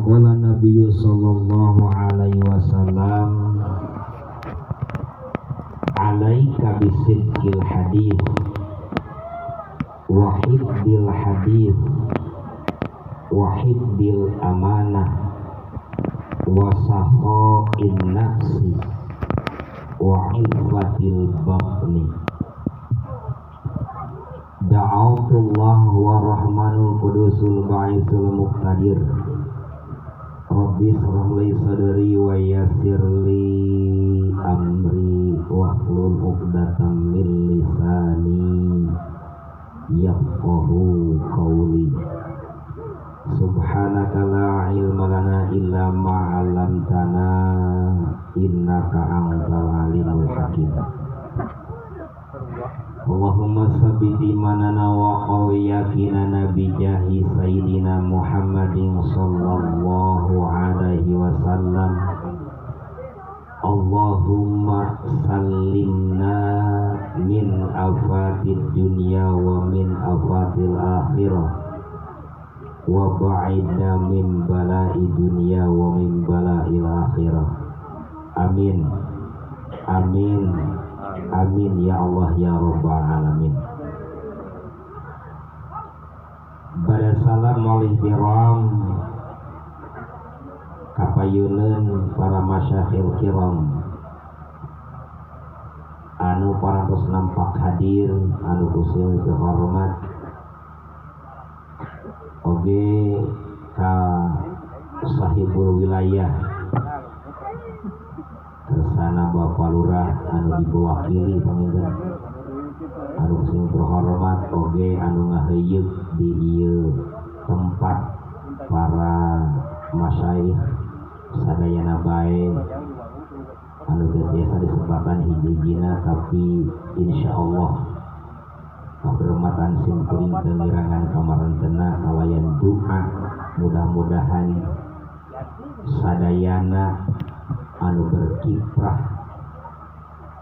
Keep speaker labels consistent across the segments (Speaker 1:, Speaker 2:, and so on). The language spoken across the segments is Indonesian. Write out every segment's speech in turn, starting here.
Speaker 1: Qala Nabi sallallahu alaihi wasallam alaika bisidqil hadis wa hibbil hadis wa hibbil amanah wa sakha'in nafsi wa ifatil batni. Da'autullah wa rahmanul qudusul ba'isul muqtadir Rabbi shrah li sadri wa yassir li amri wahlul 'uqdatam min lisani yafqahu qawli. Subhanaka la ilma lana illa ma 'allamtana innaka antal alimul hakim. Allahumma sabbit imanana wa qawi yakinana bi jahi sayyidina Muhammadin sallallahu alaihi wasallam. Allahumma sallimna min afatid dunya wa min afatil akhirah wa ba'idna min bala'i dunya wa min bala'il akhirah. Amin. Amin. Amin ya Allah ya Rabbal alamin. Bada salam wal ihtiram kapayuneun para masyakhil kiram anu parantos nampak hadir, anu kusil terhormat oge ka sahibul wilayah kersana Bapak Lurah anu diwakili panginten, anu sing terhormat oge anu ngaheuyeuk di ieu tempat para masyayikh sadayana bae anu biasa disebutkan hiji-hijina, tapi insyaallah kabermatan simkuring pengirangan kamarentena kalayan doa mudah-mudahan sadayana anu berkiprah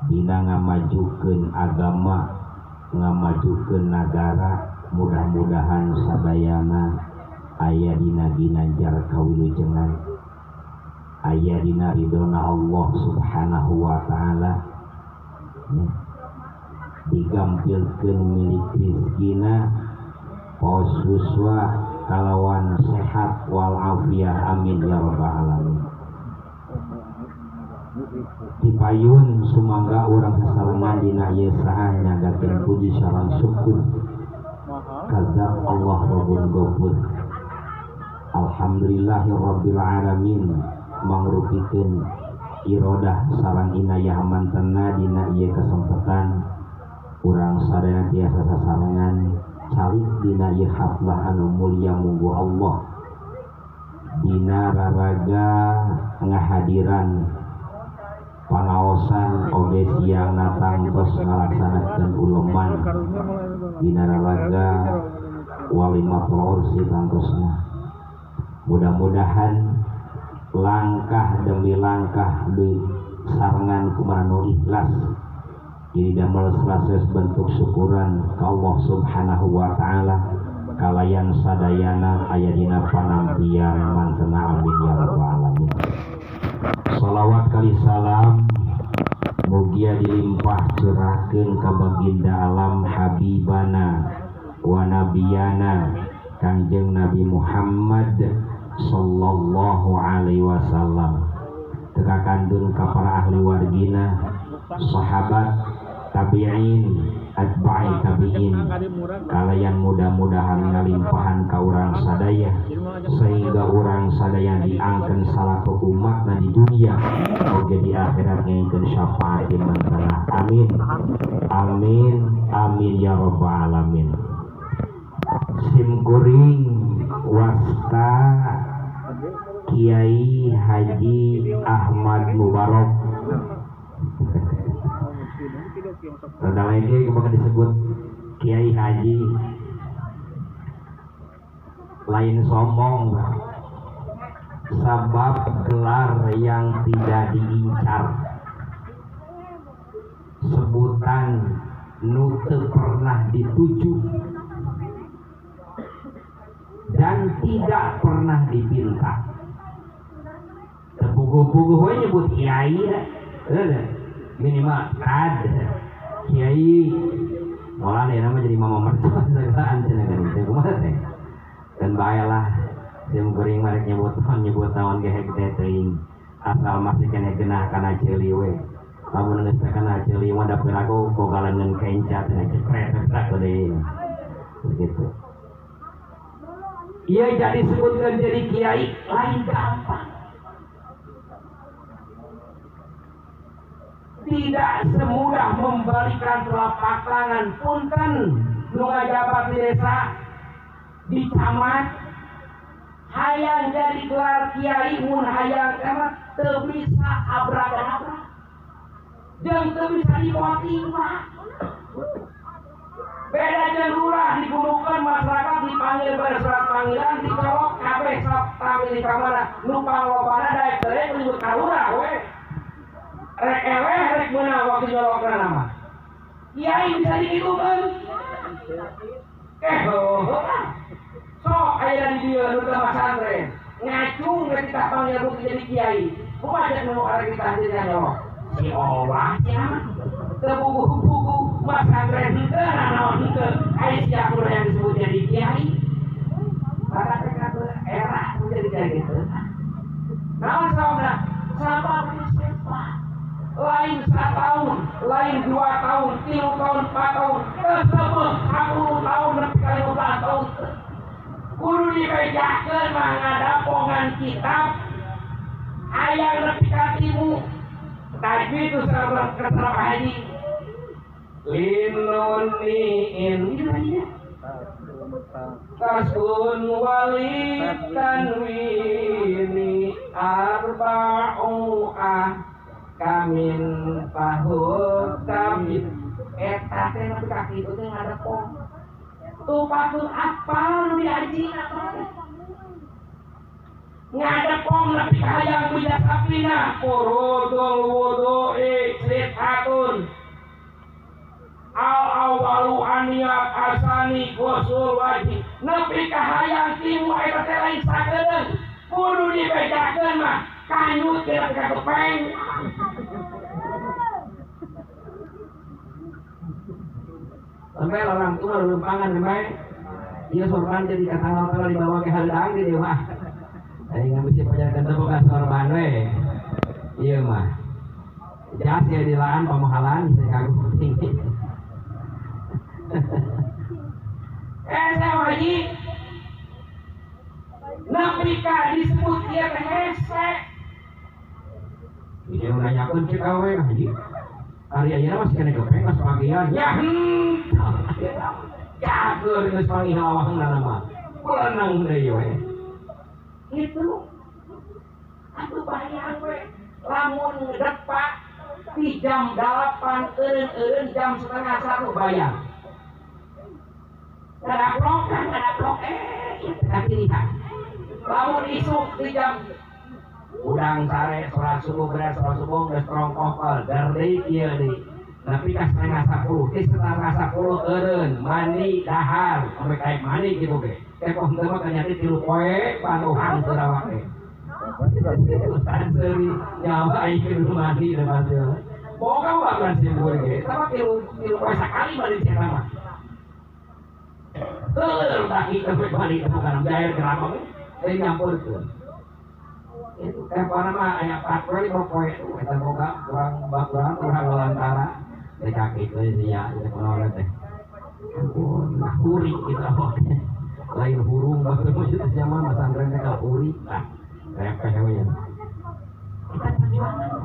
Speaker 1: dina ngamajukeun agama, ngamajukeun nagara, mudah-mudahan sadayana aya dina ginanjar kawilujengan, aya dina ridona Allah subhanahu wa ta'ala, digampilkeun milik rizkina paus huswa kalawan sehat wal afiyah, amin ya rabbal alamin. Dipayun sumangga urang sasarengan dina ieu saah nyagakeun puji sareng syukur kadzab Allah Rabbul Ghafur. Alhamdulillahirabbil alamin, mangrupikeun irodah sareng inayah mantena dina ieu kesempatan urang sadaya tiasa sasarengan calik dina ieu haflah anu mulia munggu Allah dina raraga ngahadiran panaosan oge siang natangtos ngalaksanakeun uleman dina raraga walimatul ursi tangtosna. Mudah-mudahan langkah demi langkah di sarengan kumarano ikhlas jadi damel selases bentuk syukuran ka Allah subhanahu wa ta'ala kalayan sadayana aya dina panampian mantena, amin ya rabbal alamin. Salawat kali salam mugia dilimpah curahkeun ka baginda alam habibana wa nabiyana Kangjeng Nabi Muhammad sallallahu alaihi wasallam, tekakandun ka para ahli wargina, sahabat, tabi'in, atba'i tabi'in, kalayan mudah-mudahan ngalimpahan ka urang sadaya sehingga urang sadaya diangkeun salatu umatna di dunia oge di akhirat ngeukeun syafaat di mantena, amin amin amin ya rabbal alamin. Simkuring wasta Kiai Haji Ahmad Mubarak rada lagi kemudian disebut Kiai Haji lain sombong sabab gelar yang tidak diincar, sebutan nu teu pernah dituju dan tidak pernah dipinta. puguh-puguh we nyebut kiai ya. Minimal ada kiai malah dia nama jadi mama mertua segaan cenah kan teh kumaha teh dan bayalah jeung geuring marek nyebut naon ge teh teuing asal masih kena genah kana ceuli we lamun geus kana ceuli mah da pirago bogalangan kenca teh cepret deui begitu. Ia jadi sebutkan jadi kiai lain gampang. Tidak semudah membalikan telapak tangan. Punten nu ngajabat di desa, di camat, hayang jadi gelar kiai mun hayang karena teu bisa abrak-abrak. Jeung teu bisa dimotivasi. Beda jeung lurah digunukeun masyarakat dipanggil pada surat panggilan dicolok kabeh sok tampil di kamana nu panglobana daek teh nyebut ka lurah we. Rek ewe rek meunang waktu nyolokna nama. Kiai bisa digitukeun. Sok aya di dieu nu teu masantren. Ngacung kita panggil bukti jadi kiai. Kumaha cek nu arek kita jadi nyolok. Si Allah nya teu buku-buku masantren henteu naon henteu. Ai sia kudu yang disebut jadi kiai. Maka teh era menjadi kiai gitu. Naon saudara? Sabar sepa. Lain 1 tahun, lain 2 tahun, 3 tahun, 4 tahun, tersebut 10 tahun, lebih kali 15 tahun. Kudu dibejakeun mah ngadapongan kitab hayang nepi ka timu. Tadi itu serap haji. Linun ni'in Tasun walid tanwini arba'u'ah kamin pahut kamin eta teh nepi ka kitu teh ngadepong tuh patut apal nu diaji ngadepong nepi ka hayang bijasapina furudul wudu'i sithatun al-awwalu aniyat asani ghusul wajib nepi ka hayang timu eta teh lain sakedeung kudu dibedakeun mah kanyut kira ka kepeng. Sampai orang tua lumpangan sampai dia sorban jadi kata kalau dibawa ke hadang di dewa. Saya nggak bisa pajarkan terbuka sorban we. Iya mah. Jas ya di lahan pemahalan saya kagum tinggi. Saya haji. Nabi ka disebut dia hesek. Dia nanyakeun cek awe haji. Hari ayeuna masih kena gepeng pas pagian. Ya jago geus panggih awahna nama. Kulanang deui we. Itu. Atuh bayang we. Lamun depak di jam 8 eureun jam 12:30 bayang. Ada blok tapi lihat. Lamun isuk di jam udang sare sholat subuh beres sholat subuh geus trongkol gardeui kieu deui nepi ka 9:30 di 9:30 eureun mandi dahar sampai kayak mandi gitu ge teh poh teu mah kanyati 3 poe panuhan sarawak ge ustaz seuri nyawa aing kudu mandi da batur boga wae simbur ge sama 3 poe sakali mandi cenah mah teu taki teu mandi bukan daer geramang teh nyampurkeun itu temporan mah aya 4 poe itu eta boga kurang lantara teh kaki teh sia kunaon teh ampun huri kita lain hurung batur maksud zaman masantren teh huri tah kayak we kita perjuangan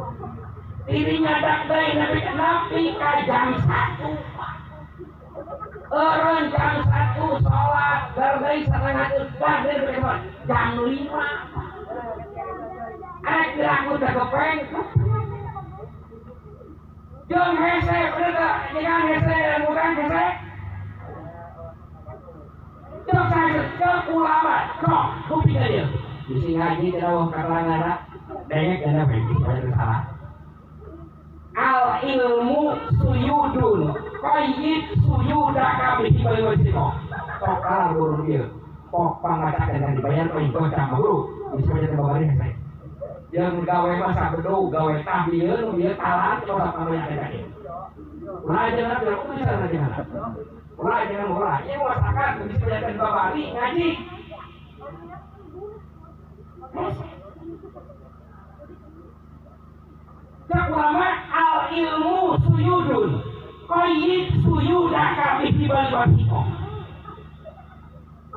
Speaker 1: dirinya dak deui nepi ka jam 1 eureun jam 1 salat gardeui satengah jam 5 aku udah kepeng jeung hese udah gak jangan hese dan bukan hese jeung saya jeung ulama kok kuping aja bisi ngaji terawih katalangana dengek dana baik pada salah al ilmu suyudun qayyid suyudaka bihi bayyisiko tok kalah guru dia pok pangacakan dan dibayar paling gocang guru bisa baca tembak hese yang gawe masa bedo gawe tabieu dia kalah kalau sama yang ada. Ulah jangan bilang itu bisa jangan. Ulah jangan ulah. Ini masyarakat bisa belajar babari ngaji. Cak ulama al ilmu suyudun qayyid suyudaka bihi bal wasiko.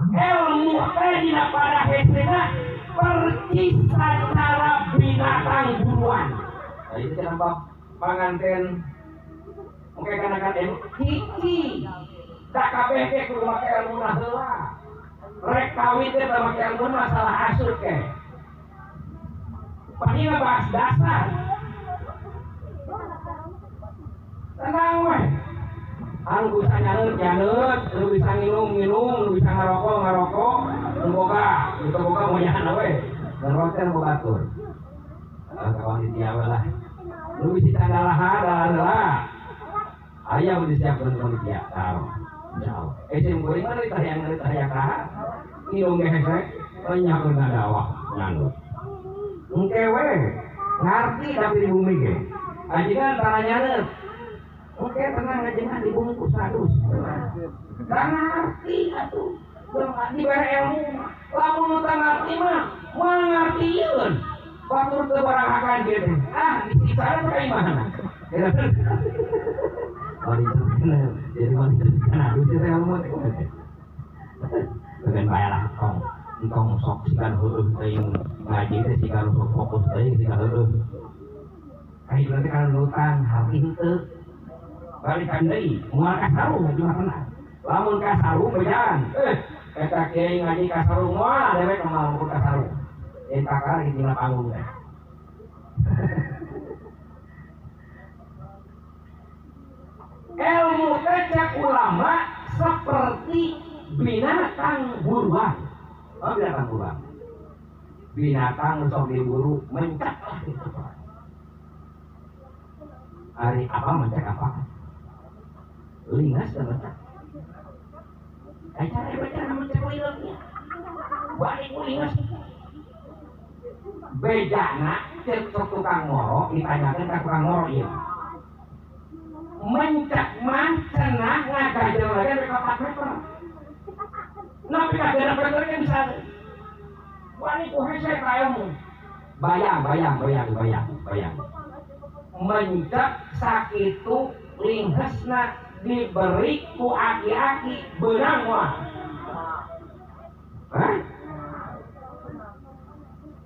Speaker 1: Ilmu teh dina pada hesena percis secara binatang buruan. Nah, itu kenapa panganten mungkin kanakan ilmu hiji tak kabeh ke rumah ilmu heula. Rek kawin teh make ilmu masalah asur ke. Panina bahas dasar. Tenang weh. Anu bisa nyaneut, nu bisa nginum, nu bisa ngarokok, nu boga moyana we. Dan roten boga atur. Kawan dia lah. Nu bisa dalah. Aya mun disiapkeun panitia. Insyaallah. Sing goreng mah ditayang kaha. Nginum ge hese, nyakeun dakwah nyanggut. Engke we ngarti tapi di bumi ge. Ajigan tanah nyaneut. Oke, tenang aja mah dibungkus sadus. Karena ngerti atuh. Dibere ilmu. Lamun nu teu ngarti mah moal ngartieun. Batur teu barahakan gitu. Disiksa teh ka imahna. Jadi wanita kan aduh sih teh ilmu teh. Dengan bayalah engkong sok sikan heueuh teuing ngaji teh sikan sok fokus teuing sikan heueuh. Ai berarti kan lutan hati henteu. Balikan deui moal kasaru cuma tenang. Lamun kasaru bejan. Eta kiai ngaji kasaru moal dewek mau kasaru. Eta kali di dina panggung teh. Ilmu teh cek ulama seperti binatang buruan. Oh binatang buruan. Binatang sok diburu mencak lah itu. Hari apa mencak apa? Lingas dan mencak. Cara baca mencak lingasnya. Balik lingas. Bejana cek tukang moro ditanyakan ke tukang moro ieu. Mencak mah cenah ngagajel lagi sampai 4 meter. Napi kagak meter kan bisa. Wani ku hese ka ilmu. Bayang. Mencak sakitu linghesna diberi ku aki-aki beunang moal. Hah?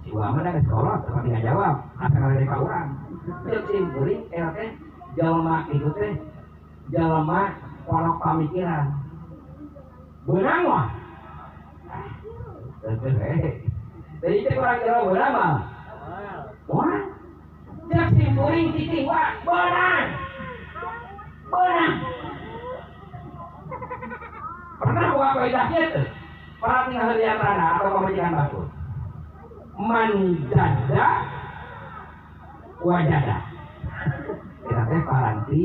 Speaker 1: Si ulama da sekolah tapi nggak jawab. Asa ngade ka urang. Cek simpeuring teh jalma itu teh jalma porok pamikiran. Beunang moal. Jadi cek orang jawa beunang mah. Moal. Cek simpeuring titik wa beunang. Pernah buat kaidahnya itu para tinggal di tanah atau pemajikan batu manjada wajada kita teh paranti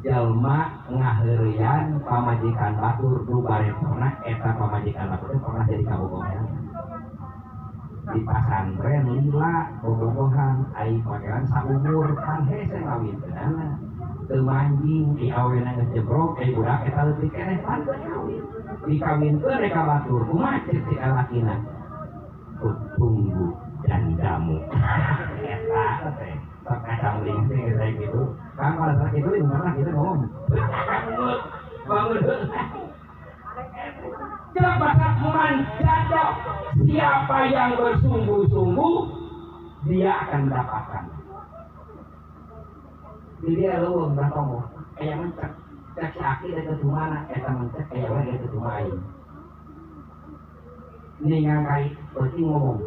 Speaker 1: jalma ngaheurian pamajikan batur nu bare pernah eta pamajikan batur pernah jadi kabogohan di pasantren lila bobogohan ai pakean saumur kan hese ngawin tenan teu manjing di awena ngejebrok budak eta leutik keneh panteun kawin dikawinkeun rek ka batur kumaha cek si lakina tunggu jandamu eta teh sok kacang lingsing kayak gitu kan pada saat itu di mana kita ngomong bangun coba menjadok siapa yang bersungguh-sungguh dia akan mendapatkan. Jadi dia lu bertemu kayak mencek cek aki dari ke mana eta mencek kayak lagi ke aing. Ini ngakai berarti ngomong.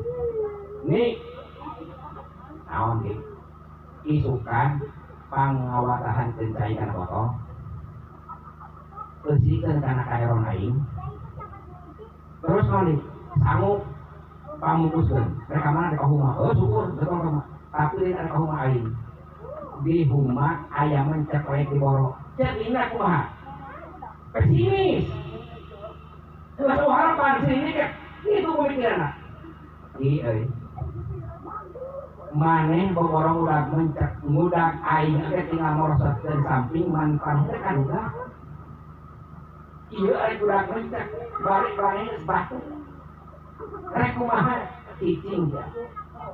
Speaker 1: Nih naon ki isukan pangawatahan pencaikan foto bersihkan karena kairon aing terus nanti sanggup pamungkuskan mereka mana di kahuma syukur betul kamu tapi di kahuma aing di huma ayam mencek proyek di borok cek ini aku mah pesimis terus harapan sini kan itu pemikiran iya maneh boborong udah mencek ngudak aing teh tinggal morosotkeun samping manpan teh kan udah ieu ari budak mencek balik geus batu rek kumaha cicing ya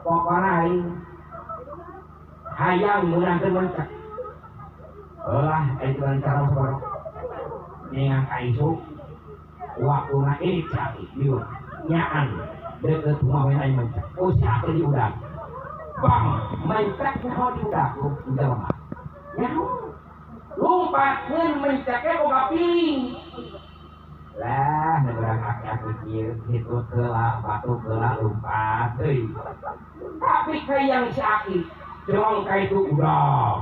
Speaker 1: pokona aing hayang ngurangkeun mencek ulah itu cara borok ningang kaisu waktuna ini cari bieu nyaan deket rumah aing mencek usia teh di udak bang mencek nyaho di udak udah mah nyaho lumpatkeun menceknya boga piling lah neurang aki-aki kieu kitu heula batu heula lumpat deui tapi kayang si aki jeung ka itu udah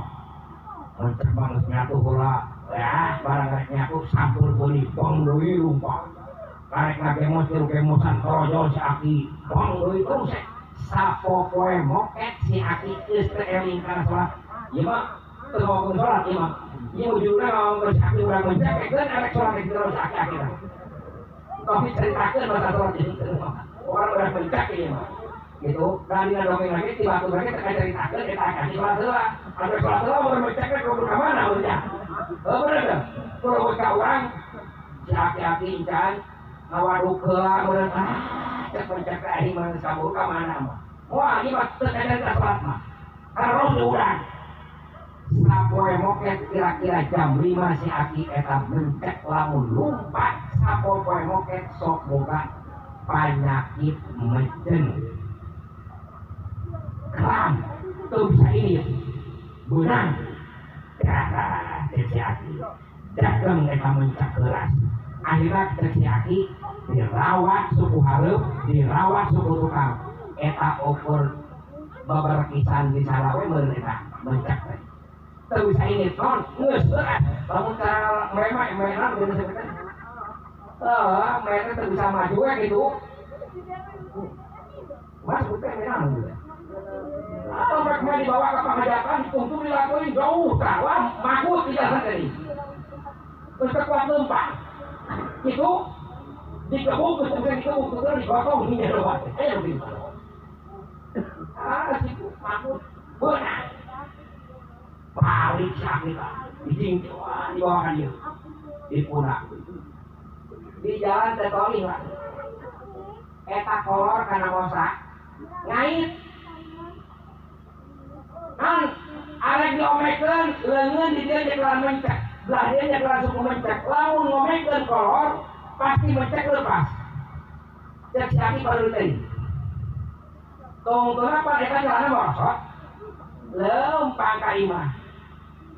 Speaker 1: mencek banget nyatu heula ya barang rek nyatu sampul beuli bong deui lumpat karek ngakemos tiru kemosan korojol si aki bong deui terus sapopoe moket si aki geus teu eling kana salat ieu mah teu ngomong salat ieu mah ieu ujungna ngomong si aki urang mencek keun arek salat terus aki-aki tapi ceritakeun masa salat itu orang urang mencek ieu mah gitu dan dina dongeng lagi tiba-tiba mereka teu ceritakeun eta aki salat heula anu salat heula mun mencek ke ka mana urang bener teh kudu ka urang si aki-aki can ngawaduk heula urang cek mencek aing mah sabur ka mana mah wah ieu mah teu ada salat mah karena urang sapoe moket kira-kira jam 5 si aki eta mencek lamun lumpat sapoe moket sok boga penyakit mecen kram teu bisa ini benang si aki dagang eta mencek keras akhirnya si aki dirawat suku hareup dirawat suku tukang eta ukur babarakisan di sarawe meureun eta mencek teh teu bisa ini non geus berat lamun cara mereka emenan bener sebentar mereka teu bisa maju ya gitu mas bukan emenan gitu atau mereka dibawa ke penghadapan untuk dilakuin jauh tawam makut di jalan tadi terus kekuat lempar itu dikebuk terus dikebuk terus digotong hingga lewat lebih situ makut benar balik sakit dibawakan dia di punak di jalan tertoling lah eta kolor karena mosak ngait kan arek diomekeun leungeun di dia jalan mencek belah dia jalan suku mencek lamun ngomekeun kolor pasti mencek lepas cek sakit baru tadi tunggu apa eta jalanna morosot lempang ka imah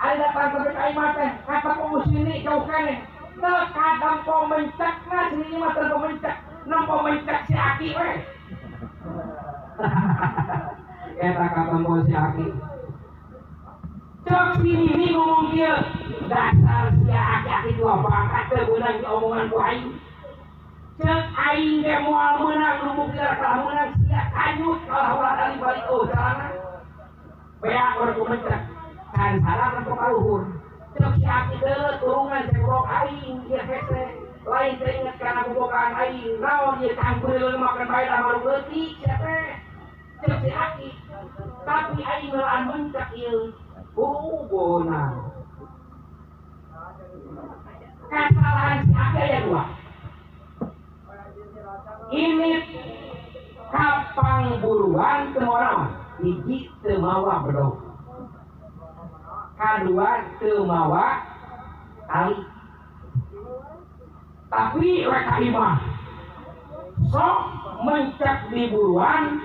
Speaker 1: ada datang ke imah teh kata pemusini jauh kene teu kadang mencek na sini mah teu mencek nempo mencek si aki we eta kata si aki cek sini ngomong kieu dasar si aki-aki dua bangkat teu beunang diomongan ku aing cek aing ge moal meunang lubuk kira kalah meunang sia kanyut kalah ulah dari balik jalanna beak urang mencek kan salah kan kaluhur cek si aki deuleuh turungan cekrok aing ieu hese lain teh inget kana bobogaan aing naon ieu tangkul makan bae da malu leutik sia teh cek si aki tapi aing meulaan mencek ieu beunang kesalahan si aki aya dua ini kapang buruan teu moal hiji teu mawa bedog kadua teu mawa kali tapi rek imah sok mencek di buruan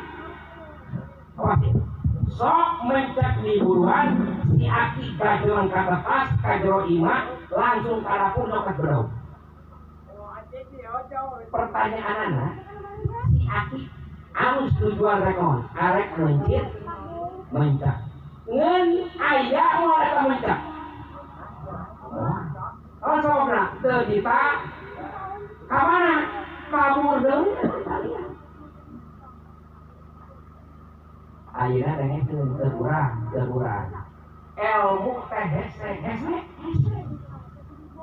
Speaker 1: sok mencek di buruan si aki gajelan ka tepas ka jero imah langsung ka dapur nyoket bedog pertanyaanana si aki anu tujuan rek naon arek mencit mencek ngeun aya moal eta mencek oh sobna teu dita ka mana kabur deui ayeuna dengekeun teu urang ilmu teh hese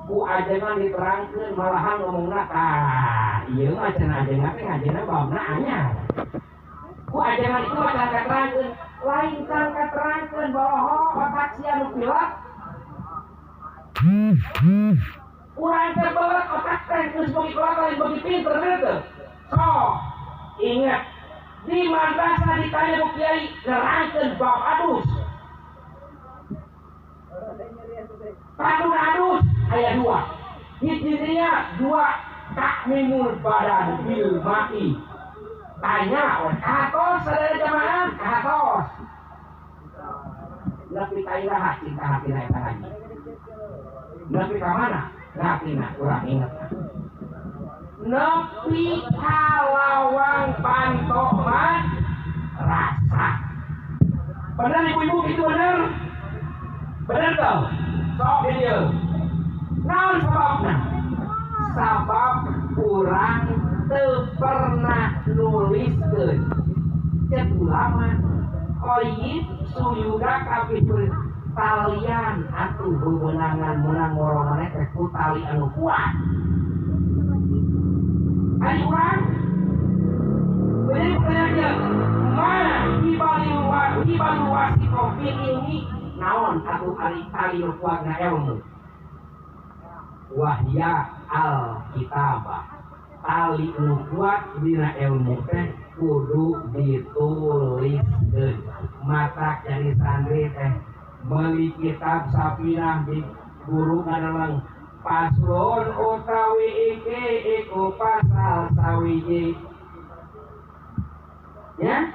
Speaker 1: ku ajengan diterangkeun malahan ngomongna tah ieu mah cenah ajengan teh ngajena babna anyar ku ajengan itu mah diterangkeun lain can katerangkeun bahwa otak sia nu pilek urang teh beut otak teh geus bagi kuat lain bagi pinter teh. So ingat di madrasah ditanya ku kiai nerangkeun bab adus. Padun adus aya 2. Hijrinya 2 takmimul badan bil ma'i. Tanya oleh katos sadaya jamaah katos. Nepi ka iraha cinta hatina eta haji. Nepi ka mana? Napina urang inget. Nepi ka lawang pantoman rasa. Bener ibu-ibu itu bener? Bener tuh? Sok dia. Naon sababna? Sabab urang teu pernah nuliskeun. Cek ulama qoyib suyuda kapitul talian atuh beunangan meunang ngoromaneh teh ku tali anu kuat. Ari urang bener pertanyaan mana hibal wasi kopi ini naon atuh ari tali nu kuatna ilmu. Wahya al-kitabah tali nu kuat dina ilmu teh kudu dituliskeun. Mata jadi santri teh meuli kitab sapinah di guru ngadelang paslon utawi iki iku pasal sawiji ya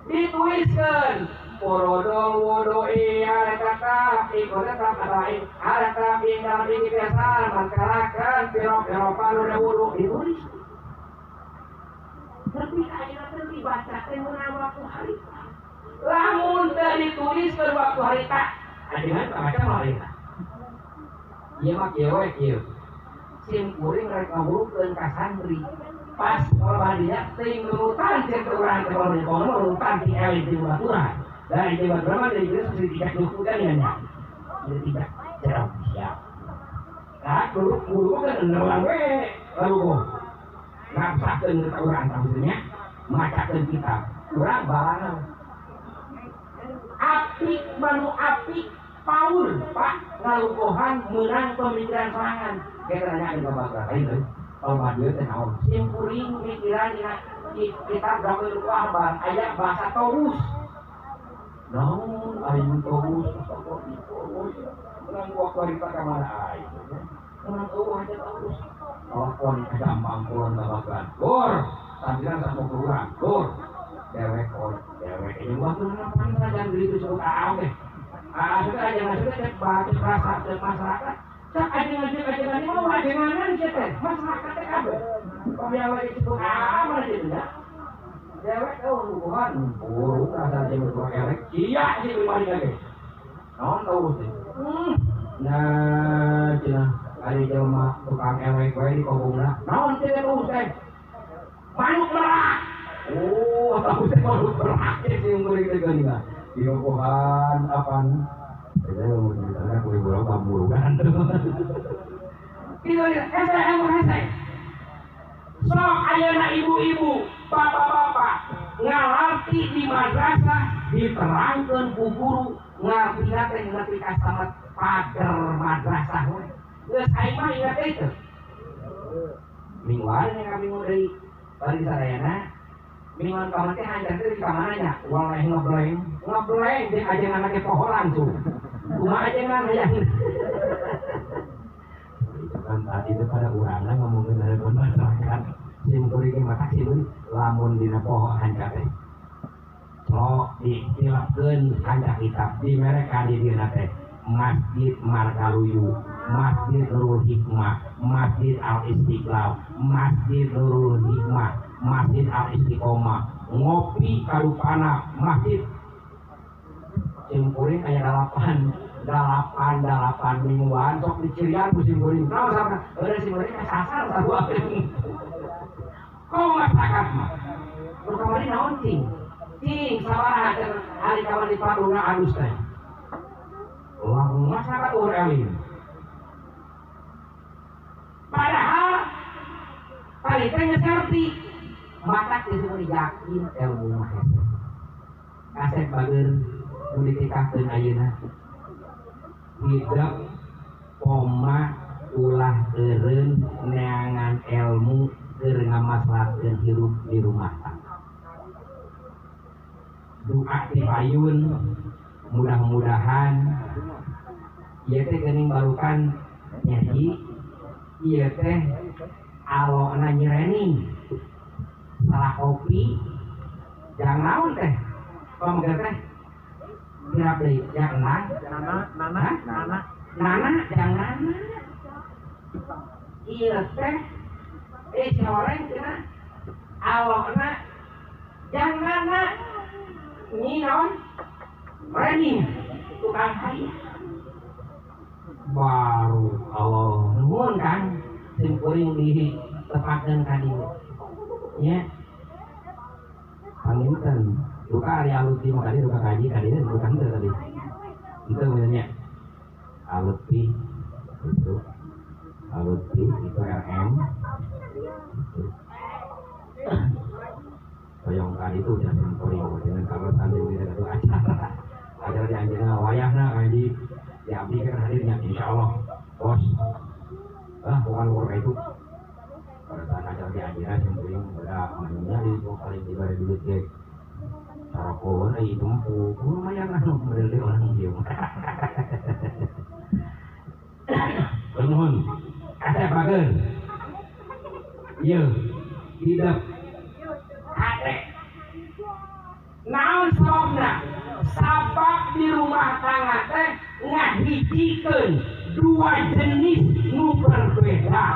Speaker 1: dituliskeun Porodol wodoi ada kata ikut tetap lain ada tapi dalam ini biasa masyarakat piro palu dan wudu ditulis. Tapi akhirnya dibaca temuan waktu hari. Lamun dari tulis ke waktu hari tak. Ajengan baca hari tak. Iya mak kieu kieu. Sim kuring rek ngabulukeun ka santri. Pas korban dia ting nurutan cek urang teh nurutan di elit di baturan. Dan di baturan dari itu sudah tidak dukukan ya. Sudah tidak cerah siap. Nah, guru kan neulang we lalu ngapsakeun ka urang maksudnya macakeun kitab. Urang barang apik manu apik Paul Pak ngalugohan menang pemikiran serangan. Kita nanya ke bapak lain kalau dia teh naon sim kuring pikiran kitab Dawil Wahban aya bahasa Taurus. Naon ayu Taurus menang waktu ka mana ayu. Menang aja Taurus. Lakon gampang kulon babagan. Gor, sambilan sama kurang. Gor. Dewek ini waktu apa dan begitu sebut deh. Sudah aja sudah cek baca rasa dan masyarakat. Cek aja mau ajengan cek masyarakat teh kabeh. Pemiawa itu mana dia ya? Dewek hubungan buruk rasa dia berkorek. Iya sih kembali lagi. Naon tahu sih. Nah, cina hari jelema tukang ewek wae di kobongna. Naon teh teh? Manuk merah. Oh, tahu saya mau berakhir sih nguring teh geuning. Di rokokan apaan? Saya mau ditanya kuwi bola bambu kan. Itu saya. Sok ayeuna ibu-ibu, bapak-bapak ngalarti di madrasah diterangkeun ku guru ngartina teh ngerti ka samat pager madrasah we. Geus aing mah ingat itu. Mingguan yang kami mau dari bari sadayana mingguan kawan teh hanjang teh di kamarnya waleh ngebleng di ajengan ke pohon langsung kumaha ajengan hayang kan tadi itu pada urangna ngomongin dari masyarakat sim kuring mata sim lamun dina pohon hanjang teh so ditilapkeun hanjang kitab di mereka di dina teh Masjid Margaluyu, Masjid Nurul Hikmah, Masjid Al-Istiqlal, Masjid Nurul Hikmah, Masjid Al-Istiqomah, ngopi kalupana masjid simkuring aya 8 mingguan sok dicirian ku simkuring. Naon sabna? Eureun simkuring kasasar sabua. Kau masyarakat mah. Perkamari naon cing? Cing sabaraha hari kawan di paduna alus teh. Orang masyarakat orang padahal tadi tanya ngerti maka disebut yakin ilmu mahasiswa kasep bageun nu ditikahkeun ayeuna hidup poma ulah eureun neangan ilmu keur ngamaslahatkeun hirup di rumah tangga. Doa ti payun mudah-mudahan ieu teh geuning barukan nyaji ieu teh alona nyereni salah kopi jang naon teh pamegeh teh kirap deui jang nana jang nana ieu teh si orang cenah alona jang nana nyi naon reni tukang hayang baru Allah nuhun kan sing kuring ditepatkeun ka dieu nya panginten duka ari aluti mah kadi duka kaji kadi bukan teh tadi itu benernya aluti itu aluti itu RM itu Toyong tadi itu udah sempurna dengan kalau sambil itu acara di anjingnya wayahna kaji di abdi kan hadirnya insya Allah bos bukan urut itu pada saat acara di anjingnya sempurna udah namanya di paling tiba di duit ke sarapon itu lumayan lah model orang dia penuhun kasih bager iya hidup ade naon sababna sabab di rumah tangga teh ngahijikeun dua jenis nu berbeda